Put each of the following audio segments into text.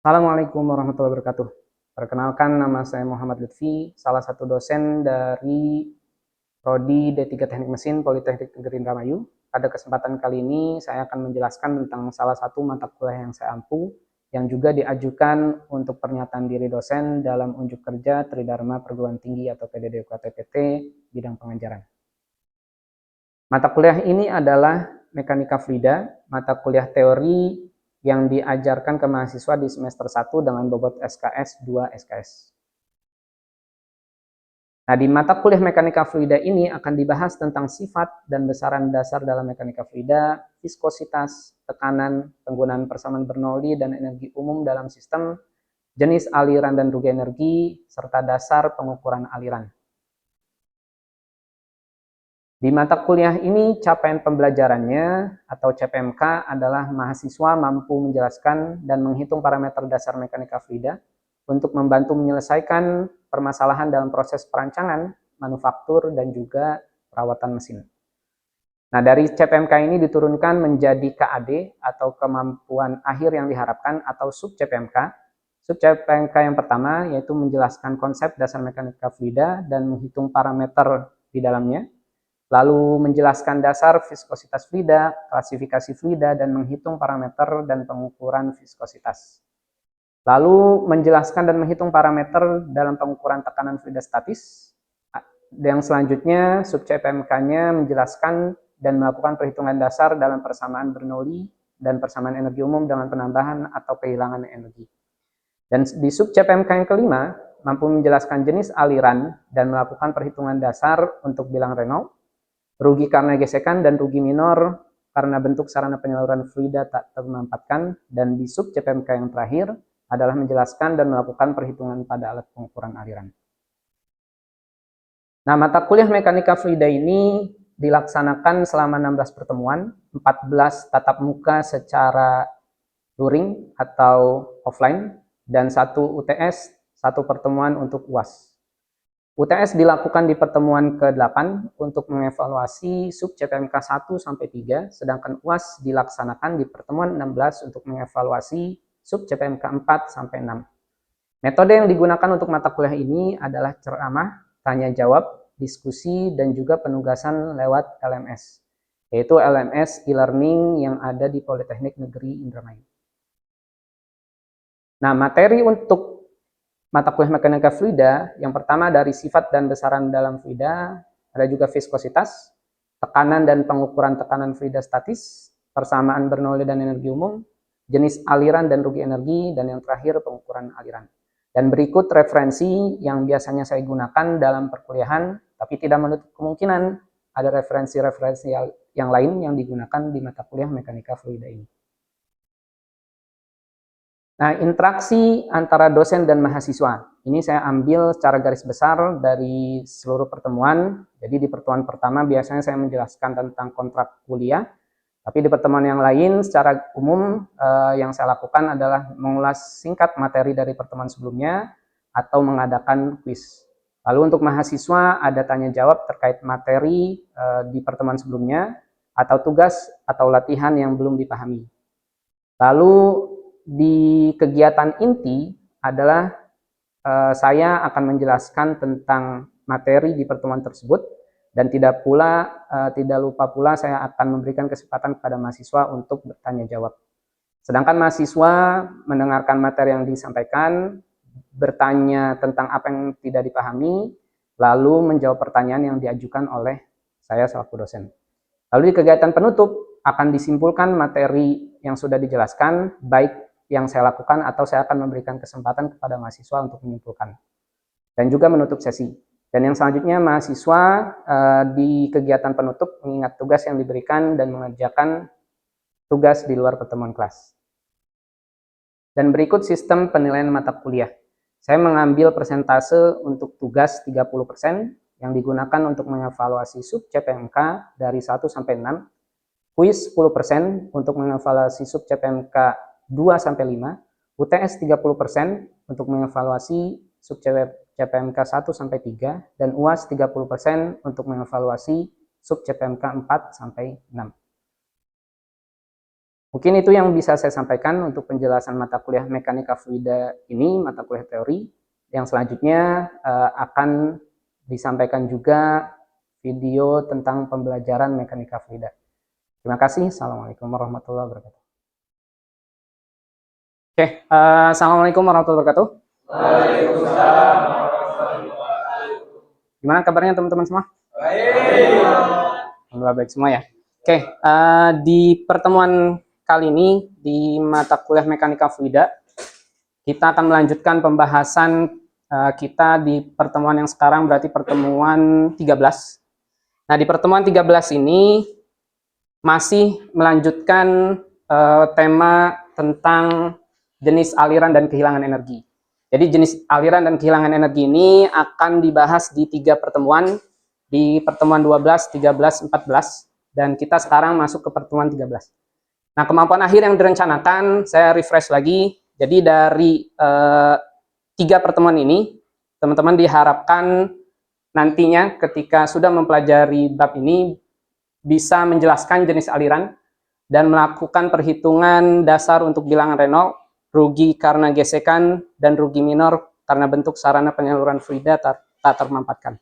Assalamualaikum warahmatullahi wabarakatuh. Perkenalkan, nama saya Muhammad Lutfi, salah satu dosen dari Prodi D3 Teknik Mesin Politeknik Negeri Indramayu. Pada kesempatan kali ini saya akan menjelaskan tentang salah satu mata kuliah yang saya ampu yang juga diajukan untuk pernyataan diri dosen dalam unjuk kerja Tridharma Perguruan Tinggi atau PDD-UKT-PT bidang pengajaran. Mata kuliah ini adalah Mekanika Fluida, mata kuliah teori yang diajarkan ke mahasiswa di semester 1 dengan bobot SKS 2 SKS. Nah, di mata kuliah Mekanika Fluida ini akan dibahas tentang sifat dan besaran dasar dalam mekanika fluida, viskositas, tekanan, penggunaan persamaan Bernoulli dan energi umum dalam sistem, jenis aliran dan rugi energi, serta dasar pengukuran aliran. Di mata kuliah ini, capaian pembelajarannya atau CPMK adalah mahasiswa mampu menjelaskan dan menghitung parameter dasar mekanika fluida untuk membantu menyelesaikan permasalahan dalam proses perancangan, manufaktur, dan juga perawatan mesin. Nah, dari CPMK ini diturunkan menjadi KAD atau kemampuan akhir yang diharapkan atau sub CPMK. Sub CPMK yang pertama yaitu menjelaskan konsep dasar mekanika fluida dan menghitung parameter di dalamnya. Lalu menjelaskan dasar viskositas fluida, klasifikasi fluida, dan menghitung parameter dan pengukuran viskositas. Lalu menjelaskan dan menghitung parameter dalam pengukuran tekanan fluida statis. Yang selanjutnya, sub CPMK-nya menjelaskan dan melakukan perhitungan dasar dalam persamaan Bernoulli dan persamaan energi umum dengan penambahan atau kehilangan energi. Dan di sub CPMK yang kelima, mampu menjelaskan jenis aliran dan melakukan perhitungan dasar untuk bilang Renault, rugi karena gesekan dan rugi minor karena bentuk sarana penyaluran fluida tak termampatkan, dan di sub CPMK yang terakhir adalah menjelaskan dan melakukan perhitungan pada alat pengukuran aliran. Nah, mata kuliah mekanika fluida ini dilaksanakan selama 16 pertemuan, 14 tatap muka secara luring atau offline, dan 1 UTS, 1 pertemuan untuk UAS. UTS dilakukan di pertemuan ke-8 untuk mengevaluasi sub CPMK 1 sampai 3, sedangkan UAS dilaksanakan di pertemuan 16 untuk mengevaluasi sub CPMK 4 sampai 6. Metode yang digunakan untuk mata kuliah ini adalah ceramah, tanya jawab, diskusi, dan juga penugasan lewat LMS, yaitu LMS e-learning yang ada di Politeknik Negeri Indramayu. Nah, materi untuk mata kuliah mekanika fluida, yang pertama dari sifat dan besaran dalam fluida, ada juga viskositas, tekanan dan pengukuran tekanan fluida statis, persamaan Bernoulli dan energi umum, jenis aliran dan rugi energi, dan yang terakhir pengukuran aliran. Dan berikut referensi yang biasanya saya gunakan dalam perkuliahan, tapi tidak menutup kemungkinan ada referensi-referensi yang lain yang digunakan di mata kuliah mekanika fluida ini. Nah, interaksi antara dosen dan mahasiswa. Ini saya ambil secara garis besar dari seluruh pertemuan. Jadi di pertemuan pertama biasanya saya menjelaskan tentang kontrak kuliah. Tapi di pertemuan yang lain secara umum yang saya lakukan adalah mengulas singkat materi dari pertemuan sebelumnya atau mengadakan kuis. Lalu untuk mahasiswa ada tanya jawab terkait materi di pertemuan sebelumnya atau tugas atau latihan yang belum dipahami. Lalu di kegiatan inti adalah saya akan menjelaskan tentang materi di pertemuan tersebut, dan tidak lupa pula saya akan memberikan kesempatan kepada mahasiswa untuk bertanya jawab. Sedangkan mahasiswa mendengarkan materi yang disampaikan, bertanya tentang apa yang tidak dipahami, lalu menjawab pertanyaan yang diajukan oleh saya selaku dosen. Lalu di kegiatan penutup akan disimpulkan materi yang sudah dijelaskan, baik yang saya lakukan atau saya akan memberikan kesempatan kepada mahasiswa untuk menyimpulkan dan juga menutup sesi. Dan yang selanjutnya mahasiswa di kegiatan penutup mengingat tugas yang diberikan dan mengerjakan tugas di luar pertemuan kelas. Dan berikut sistem penilaian mata kuliah. Saya mengambil persentase untuk tugas 30% yang digunakan untuk mengevaluasi sub CPMK dari 1 sampai 6, kuis 10% untuk mengevaluasi sub CPMK 2 sampai 5, UTS 30% untuk mengevaluasi sub CPMK 1 sampai 3, dan UAS 30% untuk mengevaluasi sub CPMK 4 sampai 6. Mungkin itu yang bisa saya sampaikan untuk penjelasan mata kuliah mekanika fluida ini, mata kuliah teori. Yang selanjutnya akan disampaikan juga video tentang pembelajaran mekanika fluida. Terima kasih. Assalamualaikum warahmatullahi wabarakatuh. Oke, assalamualaikum warahmatullahi wabarakatuh. Waalaikumsalam. Gimana kabarnya teman-teman semua? Baik. Alhamdulillah baik semua ya. Oke, di pertemuan kali ini di mata kuliah mekanika fluida, kita akan melanjutkan pembahasan kita di pertemuan yang sekarang berarti pertemuan 13. Nah, di pertemuan 13 ini masih melanjutkan tema tentang jenis aliran dan kehilangan energi. Jadi jenis aliran dan kehilangan energi ini akan dibahas di 3 pertemuan, di pertemuan 12, 13, 14, dan kita sekarang masuk ke pertemuan 13. Nah, kemampuan akhir yang direncanakan, saya refresh lagi, jadi dari 3 pertemuan ini, teman-teman diharapkan nantinya ketika sudah mempelajari bab ini, bisa menjelaskan jenis aliran, dan melakukan perhitungan dasar untuk bilangan Reynolds, rugi karena gesekan, dan rugi minor karena bentuk sarana penyaluran fluida tak termampatkan.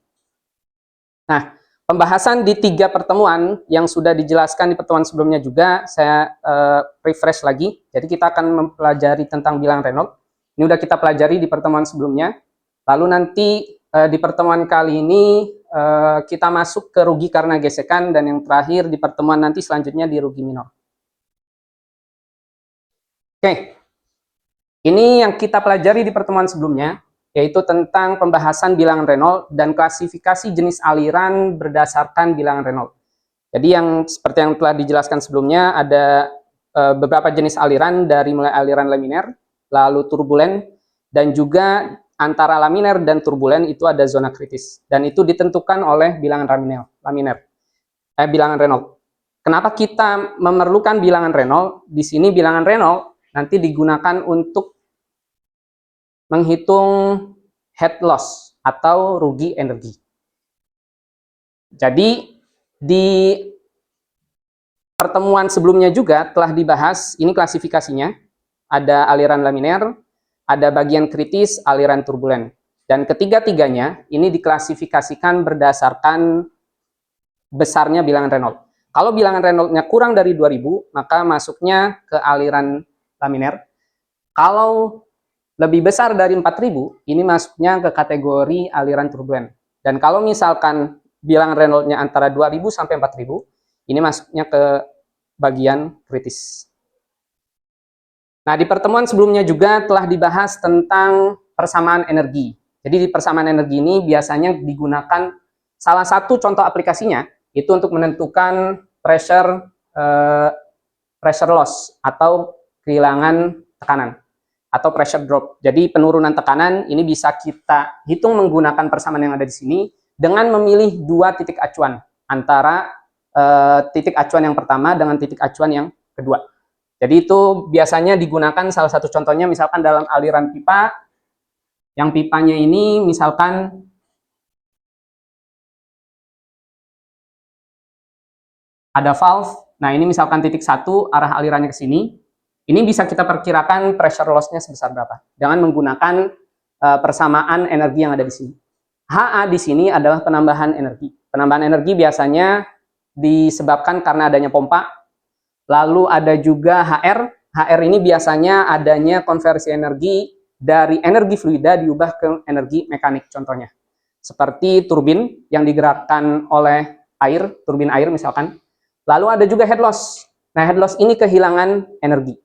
Nah, pembahasan di 3 pertemuan yang sudah dijelaskan di pertemuan sebelumnya juga, saya refresh lagi. Jadi kita akan mempelajari tentang bilangan Reynolds. Ini udah kita pelajari di pertemuan sebelumnya. Lalu nanti di pertemuan kali ini kita masuk ke rugi karena gesekan, dan yang terakhir di pertemuan nanti selanjutnya di rugi minor. Oke, ini yang kita pelajari di pertemuan sebelumnya, yaitu tentang pembahasan bilangan Reynolds dan klasifikasi jenis aliran berdasarkan bilangan Reynolds. Jadi yang seperti yang telah dijelaskan sebelumnya, ada beberapa jenis aliran, dari mulai aliran laminer, lalu turbulen, dan juga antara laminer dan turbulen itu ada zona kritis, dan itu ditentukan oleh bilangan bilangan Reynolds. Kenapa kita memerlukan bilangan Reynolds? Di sini bilangan Reynolds nanti digunakan untuk menghitung head loss atau rugi energi. Jadi di pertemuan sebelumnya juga telah dibahas, ini klasifikasinya, ada aliran laminer, ada bagian kritis, aliran turbulen. Dan ketiga-tiganya ini diklasifikasikan berdasarkan besarnya bilangan Reynolds. Kalau bilangan Reynolds-nya kurang dari 2000, maka masuknya ke aliran laminer. Kalau lebih besar dari 4000, ini masuknya ke kategori aliran turbulen. Dan kalau misalkan bilangan Reynolds-nya antara 2000 sampai 4000, ini masuknya ke bagian kritis. Nah, di pertemuan sebelumnya juga telah dibahas tentang persamaan energi. Jadi di persamaan energi ini biasanya digunakan, salah satu contoh aplikasinya itu untuk menentukan pressure loss atau kehilangan tekanan atau pressure drop. Jadi penurunan tekanan ini bisa kita hitung menggunakan persamaan yang ada di sini dengan memilih 2 titik acuan antara titik acuan yang pertama dengan titik acuan yang kedua. Jadi itu biasanya digunakan, salah satu contohnya misalkan dalam aliran pipa, yang pipanya ini misalkan ada valve. Nah, ini misalkan titik 1 arah alirannya ke sini. Ini bisa kita perkirakan pressure loss-nya sebesar berapa dengan menggunakan persamaan energi yang ada di sini. HA di sini adalah penambahan energi. Penambahan energi biasanya disebabkan karena adanya pompa. Lalu ada juga HR. HR ini biasanya adanya konversi energi dari energi fluida diubah ke energi mekanik, contohnya. Seperti turbin yang digerakkan oleh air, turbin air misalkan. Lalu ada juga head loss. Nah, head loss ini kehilangan energi.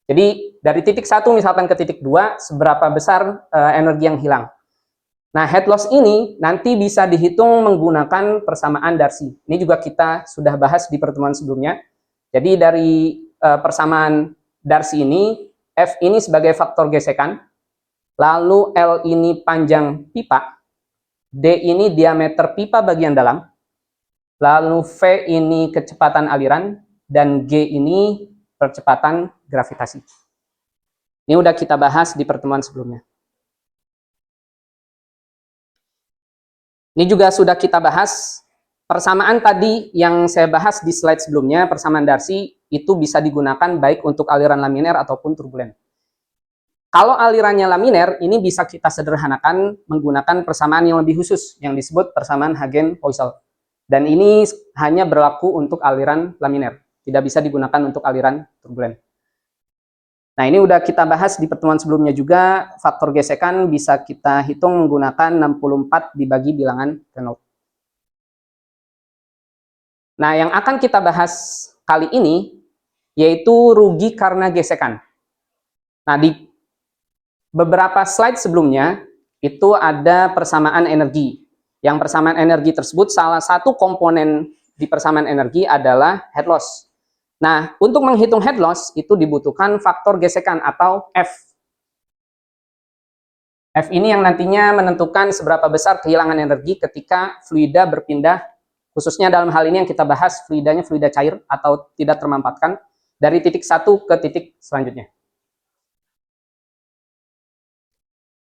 Jadi dari titik 1 misalkan ke titik 2, seberapa besar energi yang hilang. Nah, head loss ini nanti bisa dihitung menggunakan persamaan Darcy. Ini juga kita sudah bahas di pertemuan sebelumnya. Jadi dari persamaan Darcy ini, F ini sebagai faktor gesekan, lalu L ini panjang pipa, D ini diameter pipa bagian dalam, lalu V ini kecepatan aliran, dan G ini percepatan gravitasi. Ini udah kita bahas di pertemuan sebelumnya. Ini juga sudah kita bahas. Persamaan tadi yang saya bahas di slide sebelumnya, persamaan Darcy, itu bisa digunakan baik untuk aliran laminer ataupun turbulen. Kalau alirannya laminer, ini bisa kita sederhanakan menggunakan persamaan yang lebih khusus, yang disebut persamaan Hagen-Poiseuille. Dan ini hanya berlaku untuk aliran laminer, tidak bisa digunakan untuk aliran turbulen. Nah, ini udah kita bahas di pertemuan sebelumnya juga, faktor gesekan bisa kita hitung menggunakan 64 dibagi bilangan Reynolds. Nah, yang akan kita bahas kali ini, yaitu rugi karena gesekan. Nah, di beberapa slide sebelumnya, itu ada persamaan energi. Yang persamaan energi tersebut, salah satu komponen di persamaan energi adalah head loss. Nah, untuk menghitung head loss, itu dibutuhkan faktor gesekan atau F. F ini yang nantinya menentukan seberapa besar kehilangan energi ketika fluida berpindah, khususnya dalam hal ini yang kita bahas, fluidanya fluida cair atau tidak termampatkan, dari titik satu ke titik selanjutnya.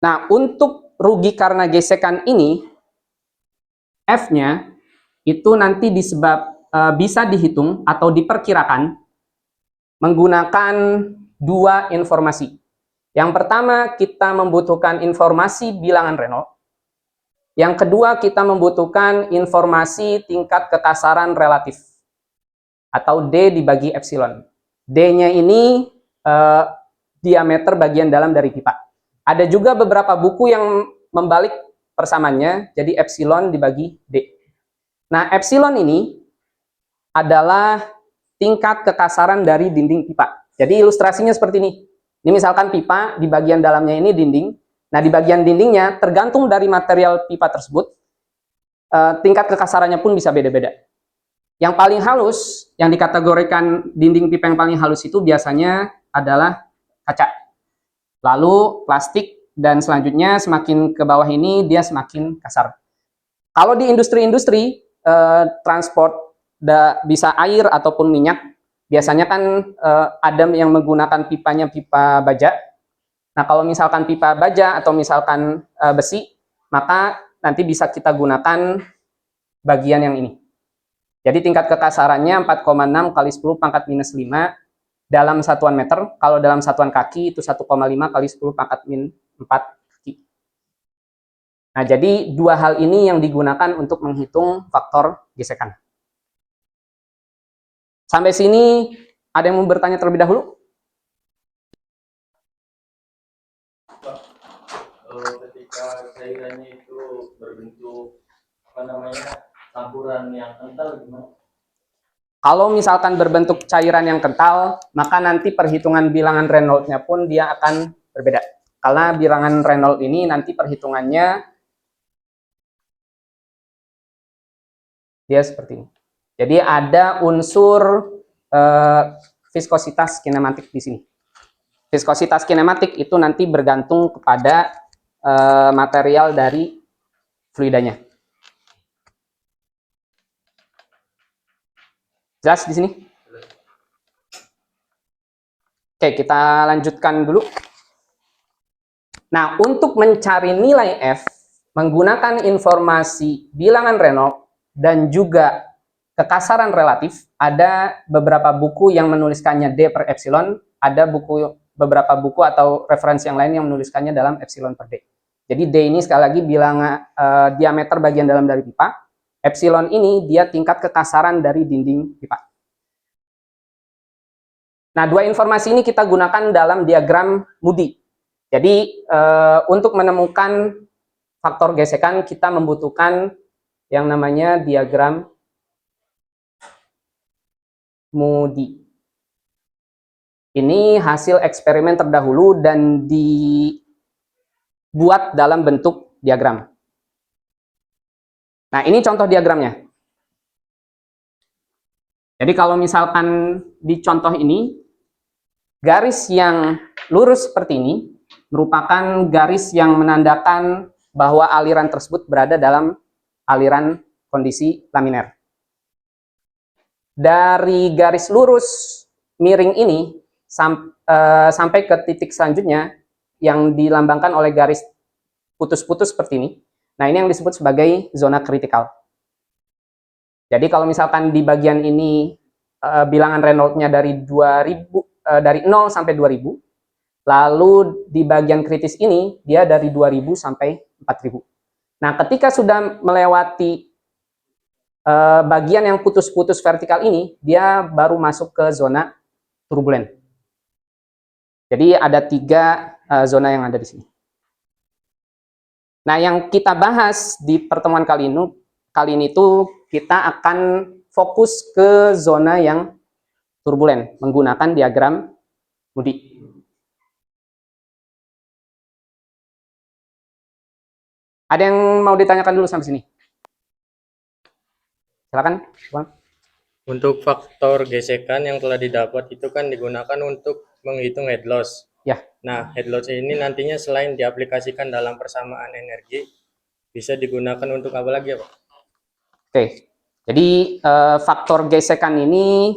Nah, untuk rugi karena gesekan ini, F-nya itu nanti bisa dihitung atau diperkirakan menggunakan dua informasi. Yang pertama, kita membutuhkan informasi bilangan Reynolds. Yang kedua, kita membutuhkan informasi tingkat kekasaran relatif atau D dibagi epsilon. D-nya ini diameter bagian dalam dari pipa. Ada juga beberapa buku yang membalik persamaannya, jadi epsilon dibagi D. Nah, epsilon ini adalah tingkat kekasaran dari dinding pipa. Jadi ilustrasinya seperti ini. Ini misalkan pipa, di bagian dalamnya ini dinding. Nah, di bagian dindingnya, tergantung dari material pipa tersebut, tingkat kekasarannya pun bisa beda-beda. Yang paling halus, yang dikategorikan dinding pipa yang paling halus itu biasanya adalah kaca. Lalu plastik, dan selanjutnya semakin ke bawah ini dia semakin kasar. Kalau di industri-industri transport bisa air ataupun minyak, biasanya kan ada yang menggunakan pipanya pipa baja. Nah, kalau misalkan pipa baja atau misalkan besi, maka nanti bisa kita gunakan bagian yang ini. Jadi tingkat kekasarannya 4,6 kali 10 pangkat minus 5 dalam satuan meter. Kalau dalam satuan kaki itu 1,5 kali 10 pangkat min 4 kaki. Nah, jadi dua hal ini yang digunakan untuk menghitung faktor gesekan. Sampai sini ada yang mau bertanya terlebih dahulu? Ketika cairannya itu berbentuk campuran yang kental gimana? Kalau misalkan berbentuk cairan yang kental, maka nanti perhitungan bilangan Reynolds-nya pun dia akan berbeda. Karena bilangan Reynolds ini nanti perhitungannya dia seperti ini. Jadi ada unsur viskositas kinematik di sini. Viskositas kinematik itu nanti bergantung kepada material dari fluidanya. Jelas di sini? Oke, kita lanjutkan dulu. Nah, untuk mencari nilai F, menggunakan informasi bilangan Reynolds dan juga kekasaran relatif, ada beberapa buku yang menuliskannya D per epsilon, ada beberapa buku atau referensi yang lain yang menuliskannya dalam epsilon per D. Jadi D ini sekali lagi bilangan diameter bagian dalam dari pipa. Epsilon ini dia tingkat kekasaran dari dinding pipa. Nah, dua informasi ini kita gunakan dalam diagram Moody. Jadi, untuk menemukan faktor gesekan, kita membutuhkan yang namanya diagram Moody. Ini hasil eksperimen terdahulu dan dibuat dalam bentuk diagram. Nah, ini contoh diagramnya. Jadi kalau misalkan di contoh ini, garis yang lurus seperti ini merupakan garis yang menandakan bahwa aliran tersebut berada dalam aliran kondisi laminer. Dari garis lurus miring ini sampai ke titik selanjutnya yang dilambangkan oleh garis putus-putus seperti ini. Nah, ini yang disebut sebagai zona kritikal. Jadi kalau misalkan di bagian ini bilangan Reynolds-nya dari 2000 dari 0 sampai 2000. Lalu di bagian kritis ini dia dari 2000 sampai 4000. Nah, ketika sudah melewati bagian yang putus-putus vertikal ini, dia baru masuk ke zona turbulen. Jadi ada 3 zona yang ada di sini. Nah, yang kita bahas di pertemuan kali ini tuh kita akan fokus ke zona yang turbulen menggunakan diagram Moody. Ada yang mau ditanyakan dulu sampai sini? Silakan, Bang. Untuk faktor gesekan yang telah didapat itu kan digunakan untuk menghitung head loss. Ya. Nah, head loss ini nantinya selain diaplikasikan dalam persamaan energi, bisa digunakan untuk apa lagi ya, Pak? Oke, jadi faktor gesekan ini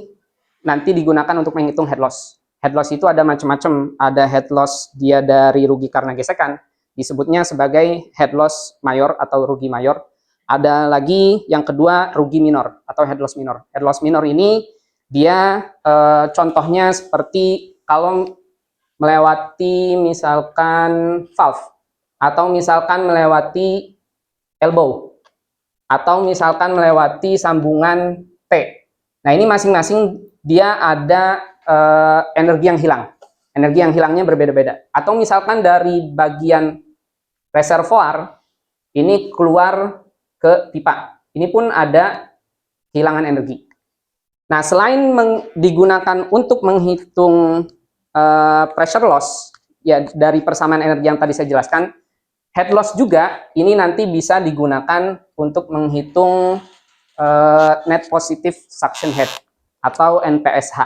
nanti digunakan untuk menghitung head loss. Head loss itu ada macam-macam. Ada head loss dia dari rugi karena gesekan, disebutnya sebagai head loss mayor atau rugi mayor. Ada lagi yang kedua rugi minor atau head loss minor. Head loss minor ini dia contohnya seperti kalau melewati misalkan valve atau misalkan melewati elbow atau misalkan melewati sambungan T. Nah, ini masing-masing dia ada energi yang hilang. Energi yang hilangnya berbeda-beda. Atau misalkan dari bagian reservoir ini keluar ke pipa. Ini pun ada kehilangan energi. Nah, selain digunakan untuk menghitung pressure loss, ya dari persamaan energi yang tadi saya jelaskan, head loss juga ini nanti bisa digunakan untuk menghitung net positive suction head atau NPSH.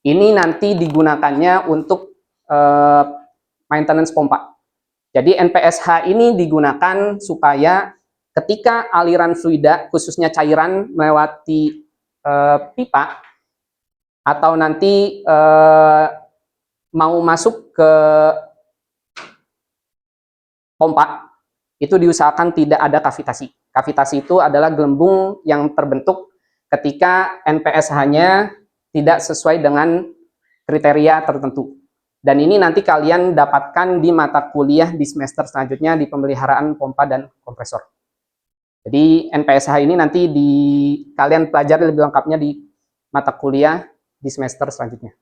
Ini nanti digunakannya untuk maintenance pompa. Jadi NPSH ini digunakan supaya ketika aliran fluida, khususnya cairan melewati pipa atau nanti mau masuk ke pompa, itu diusahakan tidak ada kavitasi. Kavitasi itu adalah gelembung yang terbentuk ketika NPSH-nya tidak sesuai dengan kriteria tertentu. Dan ini nanti kalian dapatkan di mata kuliah di semester selanjutnya di pemeliharaan pompa dan kompresor. Jadi NPSH ini nanti kalian pelajari lebih lengkapnya di mata kuliah di semester selanjutnya.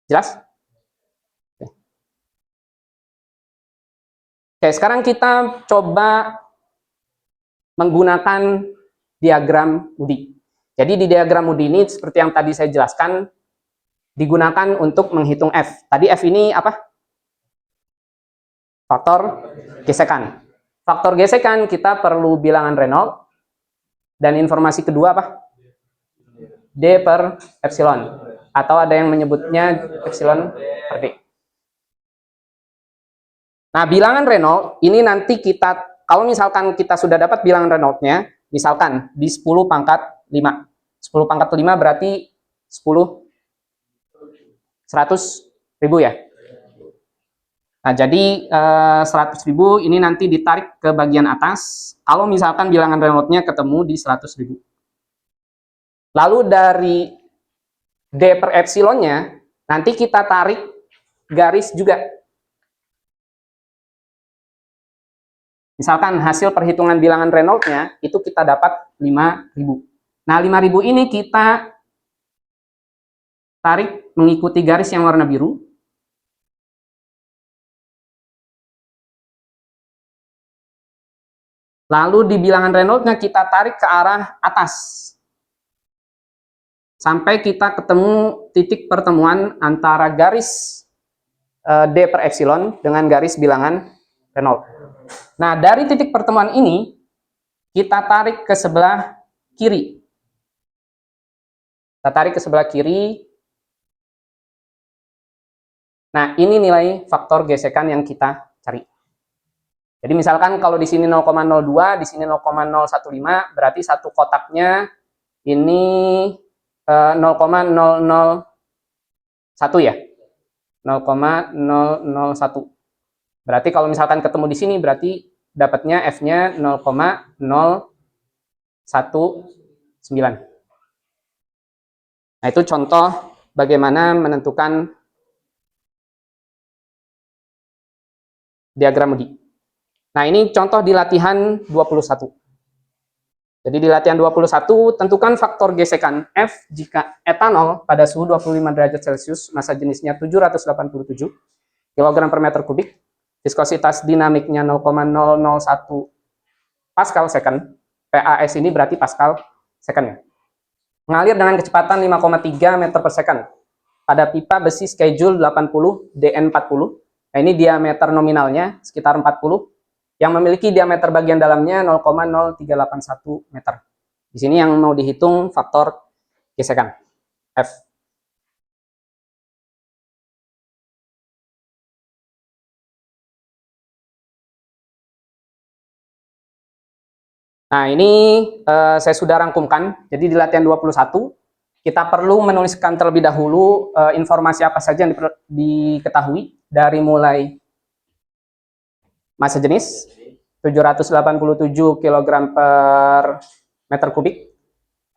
Jelas? Oke, sekarang kita coba menggunakan diagram Moody. Jadi di diagram Moody ini seperti yang tadi saya jelaskan, digunakan untuk menghitung F. Tadi F ini apa? Faktor gesekan. Faktor gesekan kita perlu bilangan Reynolds. Dan informasi kedua apa? D per epsilon. Atau ada yang menyebutnya epsilon per D. Nah, bilangan Reynolds ini nanti kita, kalau misalkan kita sudah dapat bilangan Reynolds-nya, misalkan di 10 pangkat 5. 10 pangkat 5 berarti 10, 100.000 ya. Nah, jadi 100.000 ini nanti ditarik ke bagian atas, kalau misalkan bilangan Reynolds-nya ketemu di 100.000. Lalu dari D per epsilonnya, nanti kita tarik garis juga. Misalkan hasil perhitungan bilangan Reynolds-nya itu kita dapat 5.000. Nah, 5.000 ini kita tarik mengikuti garis yang warna biru. Lalu di bilangan Reynolds-nya kita tarik ke arah atas. Sampai kita ketemu titik pertemuan antara garis D per epsilon dengan garis bilangan Reynolds. Nah, dari titik pertemuan ini, kita tarik ke sebelah kiri. Kita tarik ke sebelah kiri. Nah, ini nilai faktor gesekan yang kita cari. Jadi misalkan kalau di sini 0,02, di sini 0,015, berarti satu kotaknya ini 0,001 ya. 0,001. Berarti kalau misalkan ketemu di sini berarti dapatnya F-nya 0,019. Nah, itu contoh bagaimana menentukan diagram Moody. Nah, ini contoh di latihan 21. Jadi di latihan 21, tentukan faktor gesekan F jika etanol pada suhu 25 derajat Celcius, massa jenisnya 787 kg per meter kubik, viskositas dinamiknya 0,001 Pascal second, PAS ini berarti Pascal second ya. Mengalir dengan kecepatan 5,3 meter per second pada pipa besi schedule 80 DN40. Nah, ini diameter nominalnya sekitar 40, yang memiliki diameter bagian dalamnya 0,0381 meter. Di sini yang mau dihitung faktor gesekan F. Nah, ini saya sudah rangkumkan. Jadi di latihan 21, kita perlu menuliskan terlebih dahulu informasi apa saja yang diketahui dari mulai massa jenis 787 kg per meter kubik,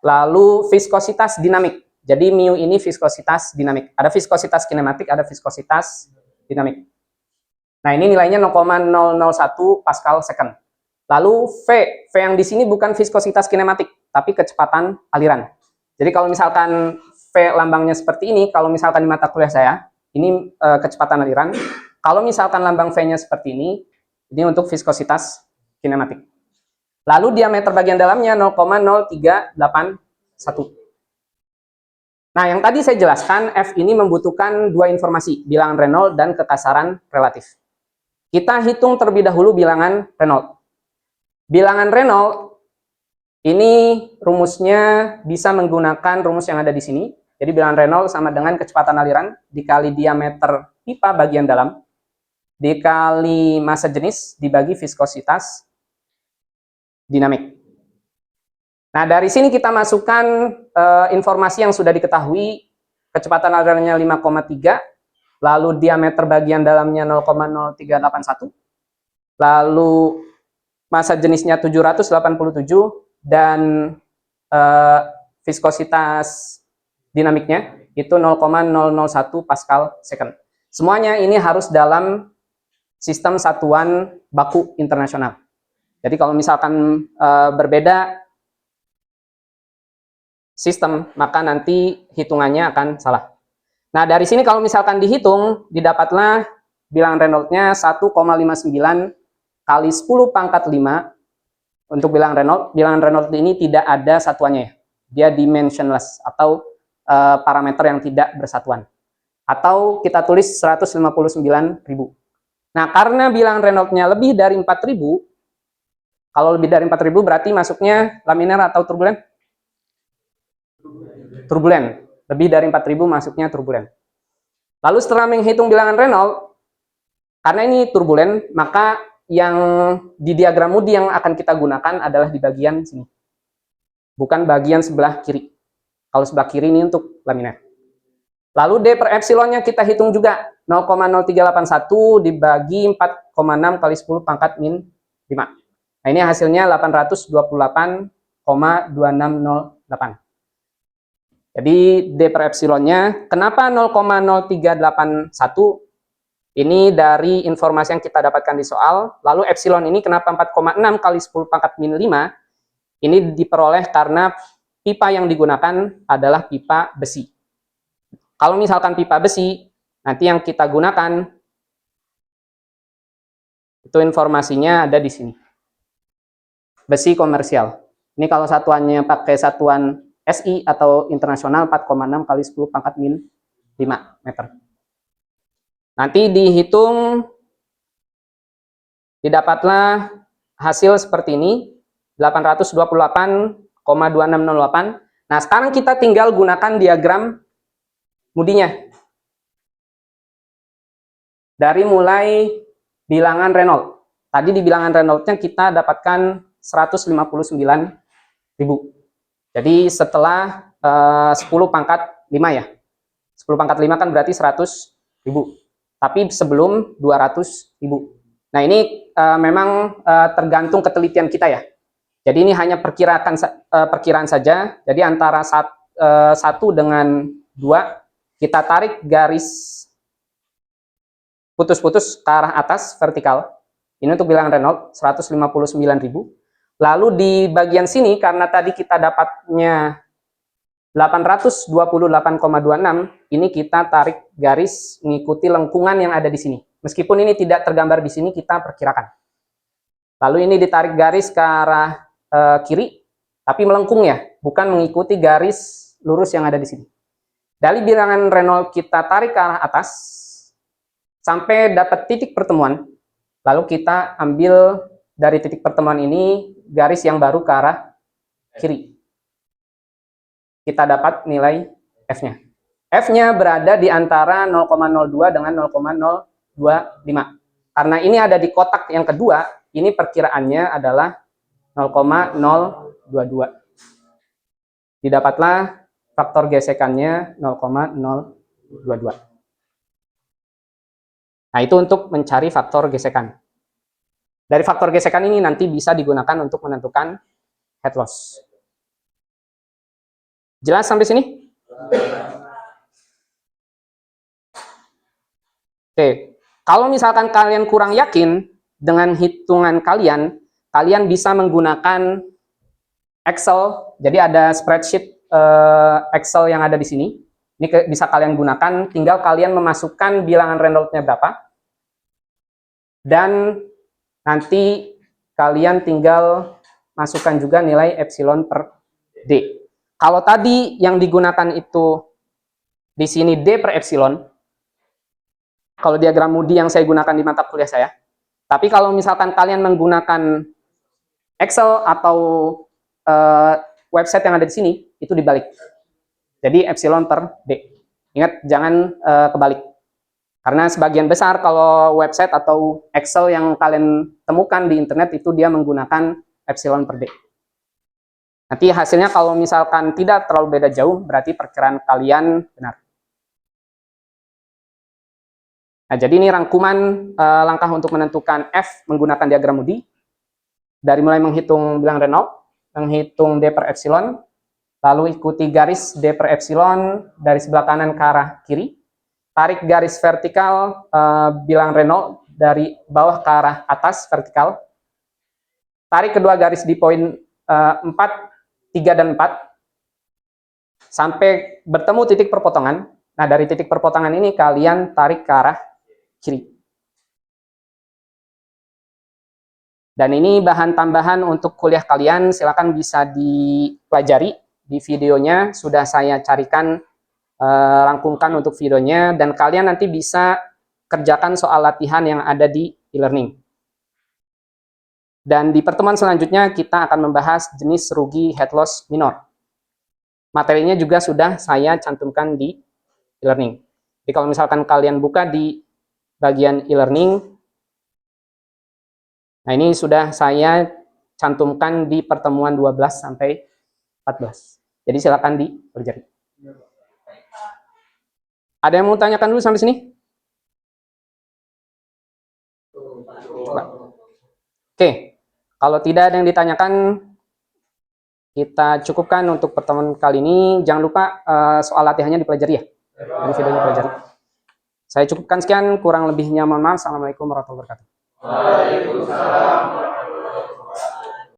lalu viskositas dinamik. Jadi mu ini viskositas dinamik. Ada viskositas kinematik, ada viskositas dinamik. Nah, ini nilainya 0,001 Pascal second. Lalu V yang di sini bukan viskositas kinematik, tapi kecepatan aliran. Jadi kalau misalkan V lambangnya seperti ini, kalau misalkan di mata kuliah saya, ini kecepatan aliran. Kalau misalkan lambang V-nya seperti ini untuk viskositas kinematik. Lalu diameter bagian dalamnya 0,0381. Nah, yang tadi saya jelaskan, F ini membutuhkan dua informasi, bilangan Reynolds dan kekasaran relatif. Kita hitung terlebih dahulu bilangan Reynolds. Bilangan Reynolds ini rumusnya bisa menggunakan rumus yang ada di sini. Jadi bilangan Reynolds sama dengan kecepatan aliran dikali diameter pipa bagian dalam dikali massa jenis dibagi viskositas dinamik. Nah, dari sini kita masukkan informasi yang sudah diketahui, kecepatan alirannya 5,3, lalu diameter bagian dalamnya 0,0381, lalu massa jenisnya 787, dan viskositas dinamiknya itu 0,001 Pascal second. Semuanya ini harus dalam sistem satuan baku internasional. Jadi kalau misalkan berbeda sistem, maka nanti hitungannya akan salah. Nah, dari sini kalau misalkan dihitung, didapatlah bilangan Reynolds-nya 1,59 kali 10 pangkat 5 untuk bilangan Reynolds. Bilangan Reynolds ini tidak ada satuannya, dia dimensionless atau parameter yang tidak bersatuan. Atau kita tulis 159.000. Nah, karena bilangan Reynolds-nya lebih dari 4.000, kalau lebih dari 4.000 berarti masuknya laminar atau turbulen? Turbulen. Lebih dari 4.000 masuknya turbulen. Lalu setelah menghitung bilangan Reynolds, karena ini turbulen, maka yang di diagram Moody yang akan kita gunakan adalah di bagian sini. Bukan bagian sebelah kiri. Kalau sebelah kiri ini untuk laminar. Lalu D per epsilonnya kita hitung juga. 0,0381 dibagi 4,6 kali 10 pangkat min 5. Nah, ini hasilnya 828,2608. Jadi D per epsilonnya, kenapa 0,0381? Ini dari informasi yang kita dapatkan di soal. Lalu epsilon ini kenapa 4,6 kali 10 pangkat min 5? Ini diperoleh karena pipa yang digunakan adalah pipa besi. Kalau misalkan pipa besi, nanti yang kita gunakan, itu informasinya ada di sini. Besi komersial. Ini kalau satuannya pakai satuan SI atau internasional 4,6 kali 10 pangkat min 5 meter. Nanti dihitung, didapatlah hasil seperti ini, 828,2608. Nah, sekarang kita tinggal gunakan diagram Moody-nya. Dari mulai bilangan Reynolds. Tadi di bilangan Reynolds-nya kita dapatkan 159.000. Jadi setelah 10 pangkat 5 ya. 10 pangkat 5 kan berarti 100.000. Tapi sebelum 200.000. Nah, ini memang tergantung ketelitian kita ya. Jadi ini hanya perkiraan saja. Jadi antara 1 dengan 2, kita tarik garis putus-putus ke arah atas vertikal. Ini untuk bilangan Reynolds 159.000. Lalu di bagian sini karena tadi kita dapatnya 828,26, ini kita tarik garis mengikuti lengkungan yang ada di sini. Meskipun ini tidak tergambar di sini, kita perkirakan. Lalu ini ditarik garis ke arah kiri, tapi melengkung ya, bukan mengikuti garis lurus yang ada di sini. Dari bilangan Reynolds kita tarik ke arah atas, sampai dapat titik pertemuan, lalu kita ambil dari titik pertemuan ini garis yang baru ke arah kiri. Kita dapat nilai F-nya. F-nya berada di antara 0,02 dengan 0,025. Karena ini ada di kotak yang kedua, ini perkiraannya adalah 0,022. Didapatlah faktor gesekannya 0,022. Nah, itu untuk mencari faktor gesekan. Dari faktor gesekan ini nanti bisa digunakan untuk menentukan head loss. Jelas sampai sini? Oke, kalau misalkan kalian kurang yakin dengan hitungan kalian, kalian bisa menggunakan Excel. Jadi ada spreadsheet Excel yang ada di sini. Ini bisa kalian gunakan, tinggal kalian memasukkan bilangan Reynolds-nya berapa. Dan nanti kalian tinggal masukkan juga nilai epsilon per D. Kalau tadi yang digunakan itu di sini D per epsilon, kalau diagram Moody yang saya gunakan di mata kuliah saya. Tapi kalau misalkan kalian menggunakan Excel atau website yang ada di sini, itu dibalik. Jadi epsilon per D. Ingat, jangan kebalik. Karena sebagian besar kalau website atau Excel yang kalian temukan di internet itu dia menggunakan epsilon per D. Nanti hasilnya kalau misalkan tidak terlalu beda jauh, berarti perkiraan kalian benar. Nah, jadi ini rangkuman langkah untuk menentukan F menggunakan diagram Moody. Dari mulai menghitung bilangan Reynolds, menghitung D per epsilon, lalu ikuti garis D per epsilon dari sebelah kanan ke arah kiri, tarik garis vertikal bilangan Reynolds dari bawah ke arah atas vertikal, tarik kedua garis di poin 4, 3, dan 4, sampai bertemu titik perpotongan. Nah, dari titik perpotongan ini kalian tarik ke arah kiri. Dan ini bahan tambahan untuk kuliah kalian, silakan bisa dipelajari. Di videonya sudah saya carikan, rangkumkan untuk videonya, dan kalian nanti bisa kerjakan soal latihan yang ada di e-learning. Dan di pertemuan selanjutnya kita akan membahas jenis rugi head loss minor. Materinya juga sudah saya cantumkan di e-learning. Jadi kalau misalkan kalian buka di bagian e-learning, nah ini sudah saya cantumkan di pertemuan 12 sampai 14. Jadi silakan dipelajari. Ada yang mau tanyakan dulu sampai sini? Coba. Oke, kalau tidak ada yang ditanyakan, kita cukupkan untuk pertemuan kali ini. Jangan lupa soal latihannya dipelajari ya. Dan videonya pelajari. Saya cukupkan sekian, kurang lebihnya mohon maaf. Assalamualaikum warahmatullahi wabarakatuh. Waalaikumsalam.